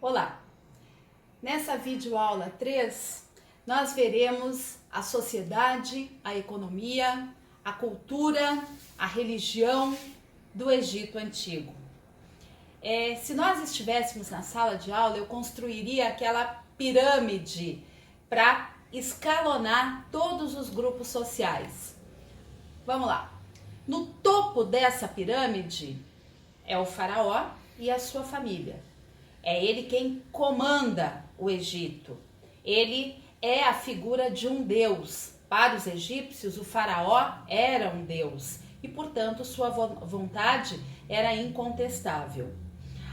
Olá! Nessa videoaula 3, nós veremos a sociedade, a economia, a cultura, a religião do Egito Antigo. Se nós estivéssemos na sala de aula, eu construiria aquela pirâmide para escalonar todos os grupos sociais. Vamos lá! No topo dessa pirâmide é o faraó e a sua família. É ele quem comanda o Egito. Ele é a figura de um deus. Para os egípcios, o faraó era um deus e, portanto, sua vontade era incontestável.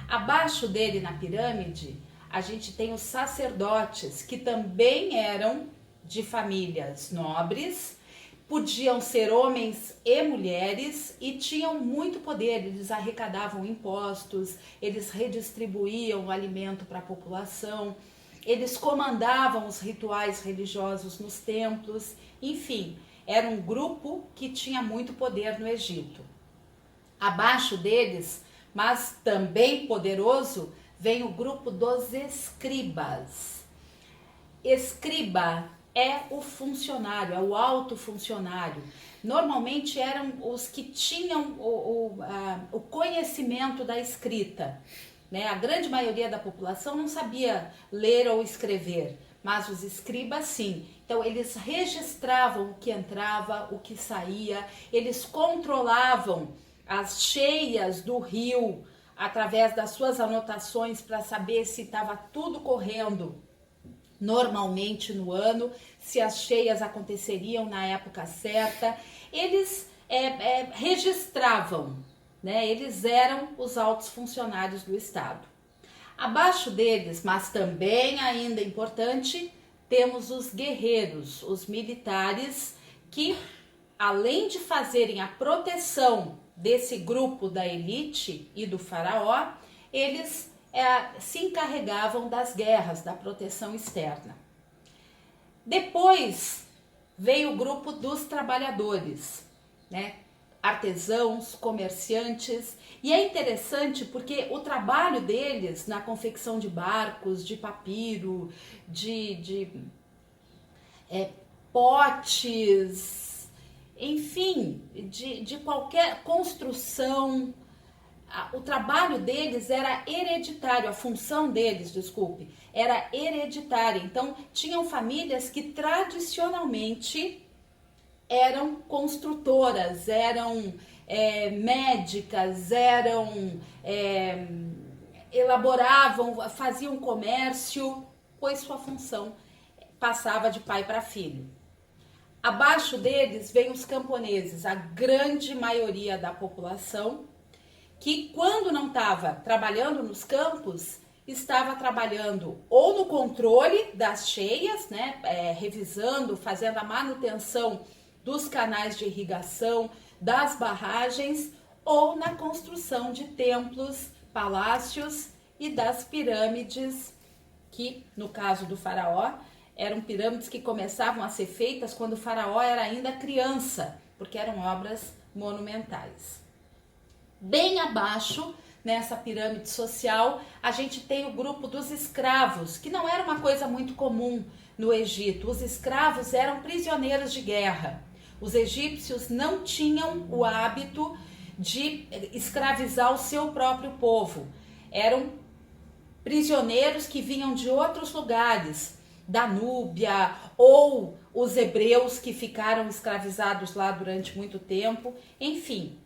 Abaixo dele na pirâmide, a gente tem os sacerdotes, que também eram de famílias nobres, podiam ser homens e mulheres e tinham muito poder. Eles arrecadavam impostos, eles redistribuíam o alimento para a população, eles comandavam os rituais religiosos nos templos, enfim, era um grupo que tinha muito poder no Egito. Abaixo deles, mas também poderoso, vem o grupo dos escribas. Escriba é o funcionário, é o alto funcionário. Normalmente eram os que tinham o conhecimento da escrita, né? A grande maioria da população não sabia ler ou escrever, mas os escribas sim. Então eles registravam o que entrava, o que saía, eles controlavam as cheias do rio através das suas anotações para saber se estava tudo correndo normalmente no ano, se as cheias aconteceriam na época certa. Eles registravam, né? Eles eram os altos funcionários do Estado. Abaixo deles, mas também ainda importante, temos os guerreiros, os militares, que além de fazerem a proteção desse grupo da elite e do faraó, eles se encarregavam das guerras, da proteção externa. Depois veio o grupo dos trabalhadores, né? Artesãos, comerciantes, e é interessante porque o trabalho deles na confecção de barcos, de papiro, de potes, enfim, de qualquer construção. O trabalho deles era hereditário, a função deles, desculpe, era hereditária. Então, tinham famílias que tradicionalmente eram construtoras, eram médicas, elaboravam, faziam comércio, pois sua função passava de pai para filho. Abaixo deles vem os camponeses, a grande maioria da população, que quando não estava trabalhando nos campos, estava trabalhando ou no controle das cheias, né, revisando, fazendo a manutenção dos canais de irrigação, das barragens, ou na construção de templos, palácios e das pirâmides, que no caso do faraó, eram pirâmides que começavam a ser feitas quando o faraó era ainda criança, porque eram obras monumentais. Bem abaixo, nessa pirâmide social, a gente tem o grupo dos escravos, que não era uma coisa muito comum no Egito. Os escravos eram prisioneiros de guerra. Os egípcios não tinham o hábito de escravizar o seu próprio povo. Eram prisioneiros que vinham de outros lugares, da Núbia, ou os hebreus que ficaram escravizados lá durante muito tempo, enfim.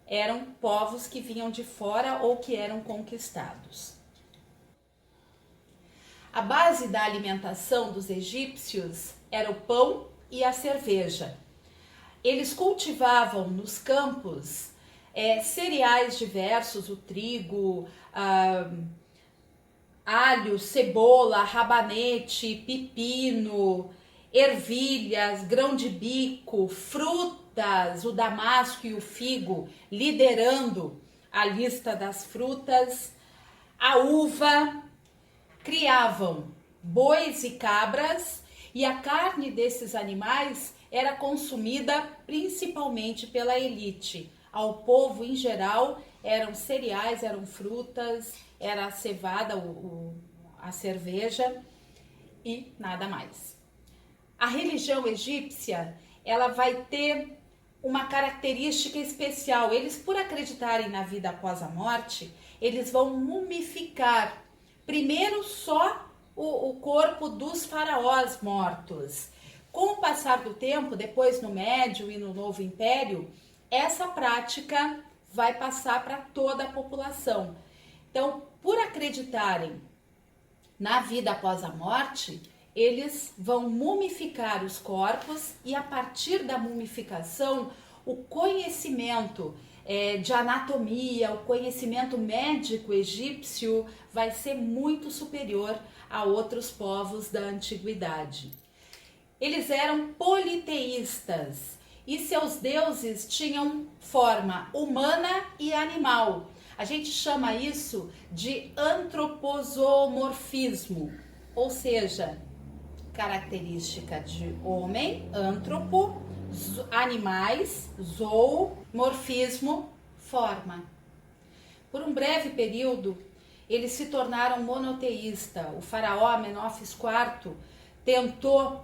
Eram povos que vinham de fora ou que eram conquistados. A base da alimentação dos egípcios era o pão e a cerveja. Eles cultivavam nos campos cereais diversos, o trigo, alho, cebola, rabanete, pepino, ervilhas, grão de bico, frutas, o damasco e o figo, liderando a lista das frutas, a uva. Criavam bois e cabras, e a carne desses animais era consumida principalmente pela elite. Ao povo em geral eram cereais, eram frutas, era a cevada, a cerveja e nada mais. A religião egípcia, ela vai ter uma característica especial. Eles, por acreditarem na vida após a morte, eles vão mumificar primeiro só o corpo dos faraós mortos. Com o passar do tempo, depois no Médio e no Novo Império, essa prática vai passar para toda a população. Então, por acreditarem na vida após a morte, eles vão mumificar os corpos e a partir da mumificação, o conhecimento de anatomia, o conhecimento médico egípcio vai ser muito superior a outros povos da antiguidade. Eles eram politeístas e seus deuses tinham forma humana e animal. A gente chama isso de antropozoomorfismo, ou seja, característica de homem, antropo, animais, zoomorfismo, forma. Por um breve período, eles se tornaram monoteísta. O faraó Amenófis IV tentou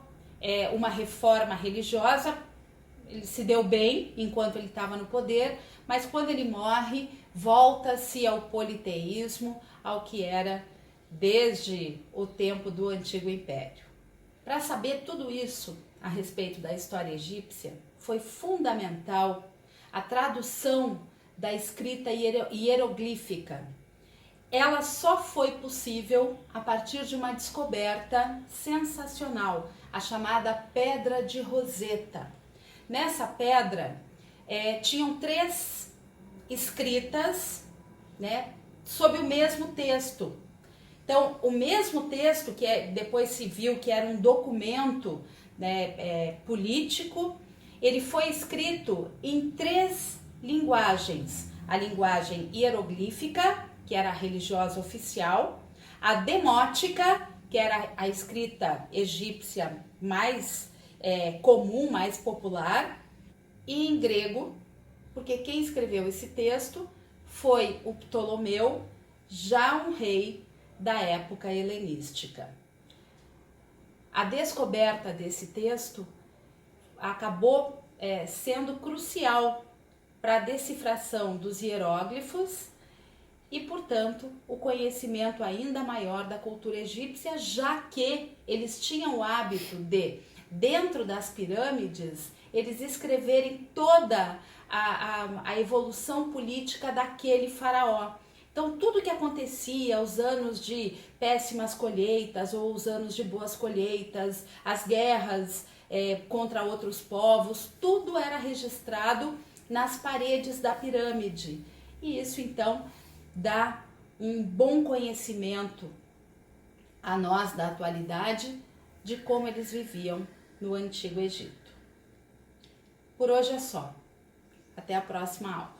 uma reforma religiosa, ele se deu bem enquanto ele estava no poder, mas quando ele morre, volta-se ao politeísmo, ao que era desde o tempo do Antigo Império. Para saber tudo isso a respeito da história egípcia, foi fundamental a tradução da escrita hieroglífica. Ela só foi possível a partir de uma descoberta sensacional, a chamada Pedra de Roseta. Nessa pedra tinham 3 escritas, né, sob o mesmo texto. Então, o mesmo texto, que depois se viu que era um documento, né, político, ele foi escrito em 3 linguagens. A linguagem hieroglífica, que era a religiosa oficial, a demótica, que era a escrita egípcia mais comum, mais popular, e em grego, porque quem escreveu esse texto foi o Ptolomeu, já um rei da época helenística. A descoberta desse texto acabou sendo crucial para a decifração dos hieróglifos e, portanto, o conhecimento ainda maior da cultura egípcia, já que eles tinham o hábito de, dentro das pirâmides, eles escreverem toda a evolução política daquele faraó. Então, tudo que acontecia, os anos de péssimas colheitas ou os anos de boas colheitas, as guerras contra outros povos, tudo era registrado nas paredes da pirâmide. E isso, então, dá um bom conhecimento a nós da atualidade de como eles viviam no Antigo Egito. Por hoje é só. Até a próxima aula.